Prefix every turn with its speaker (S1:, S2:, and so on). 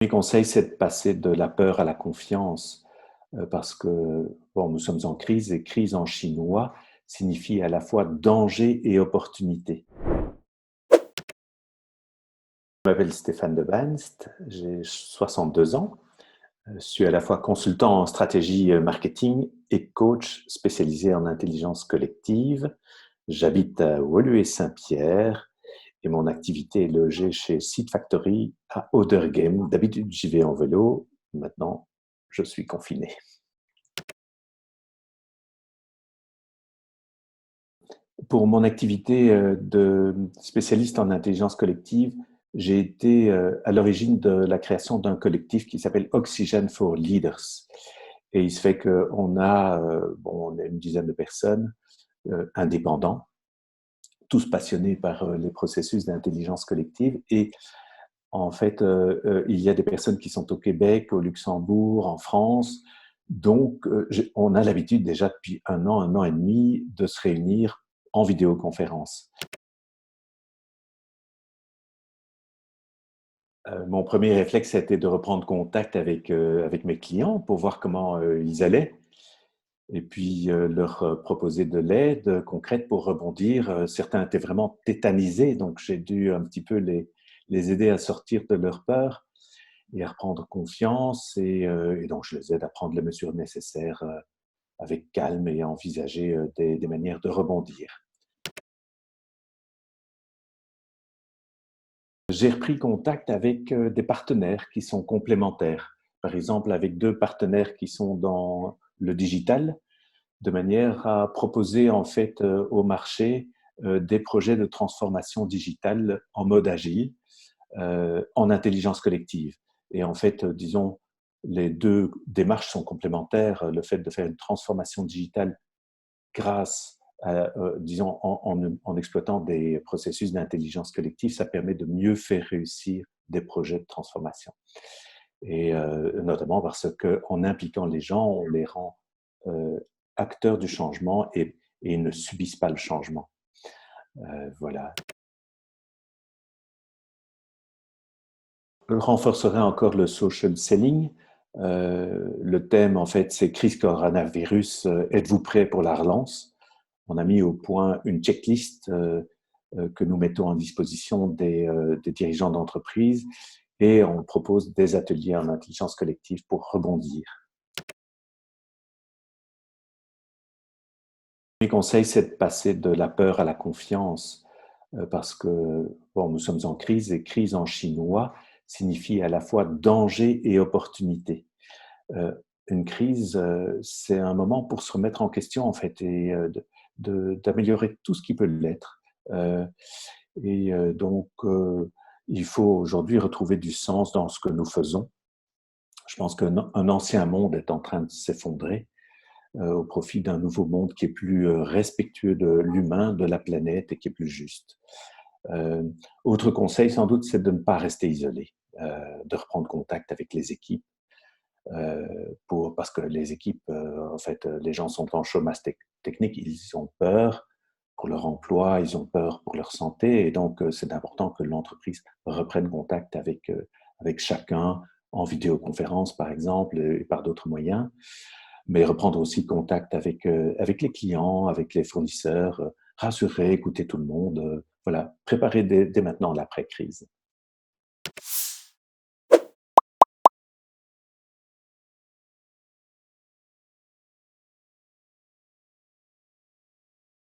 S1: Mes conseils, c'est de passer de la peur à la confiance, parce que bon, nous sommes en crise et crise en chinois signifie à la fois danger et opportunité. Je m'appelle Stéphane de Banst, j'ai 62 ans. Je suis à la fois consultant en stratégie marketing et coach spécialisé en intelligence collective. J'habite à Woluwe-Saint-Pierre et mon activité est logée chez Seed Factory à Auderghem. D'habitude, j'y vais en vélo. Maintenant, je suis confiné. Pour mon activité de spécialiste en intelligence collective, j'ai été à l'origine de la création d'un collectif qui s'appelle Oxygen for Leaders. Et il se fait qu'on a, on est une dizaine de personnes indépendants, tous passionnés par les processus d'intelligence collective. Et en fait, il y a des personnes qui sont au Québec, au Luxembourg, en France. Donc, on a l'habitude déjà depuis un an et demi, de se réunir en vidéoconférence. Mon premier réflexe, c'était de reprendre contact avec mes clients pour voir comment ils allaient et puis leur proposer de l'aide concrète pour rebondir. Certains étaient vraiment tétanisés, donc j'ai dû un petit peu les aider à sortir de leur peur et à reprendre confiance. Et donc, je les aide à prendre les mesures nécessaires avec calme et à envisager des manières de rebondir. J'ai repris contact avec des partenaires qui sont complémentaires. Par exemple, avec deux partenaires qui sont dans le digital, de manière à proposer en fait au marché des projets de transformation digitale en mode agile, en intelligence collective. Et en fait, disons, les deux démarches sont complémentaires. Le fait de faire une transformation digitale grâce à, disons, en exploitant des processus d'intelligence collective, ça permet de mieux faire réussir des projets de transformation. Et notamment parce qu'en impliquant les gens, on les rend euh, acteurs du changement et ils ne subissent pas le changement. Voilà. Je renforcerai encore le social selling. Le thème, en fait, c'est crise coronavirus. Êtes-vous prêt pour la relance? On a mis au point une checklist que nous mettons à disposition des dirigeants d'entreprise et on propose des ateliers en intelligence collective pour rebondir. Mes conseils, c'est de passer de la peur à la confiance parce que bon, nous sommes en crise et crise en chinois signifie à la fois danger et opportunité. Euh, une crise, c'est un moment pour se remettre en question en fait et d'améliorer tout ce qui peut l'être. Euh, donc, il faut aujourd'hui retrouver du sens dans ce que nous faisons. Je pense qu'un ancien monde est en train de s'effondrer au profit d'un nouveau monde qui est plus respectueux de l'humain, de la planète et qui est plus juste. Euh, Autre conseil, sans doute, c'est de ne pas rester isolé, de reprendre contact avec les équipes, parce que les équipes, en fait, les gens sont en chômage technique, ils ont peur pour leur emploi, ils ont peur pour leur santé, et donc c'est important que l'entreprise reprenne contact avec chacun en vidéoconférence, par exemple, et par d'autres moyens, mais reprendre aussi contact avec les clients, avec les fournisseurs, rassurer, écouter tout le monde, voilà, préparer dès maintenant l'après-crise.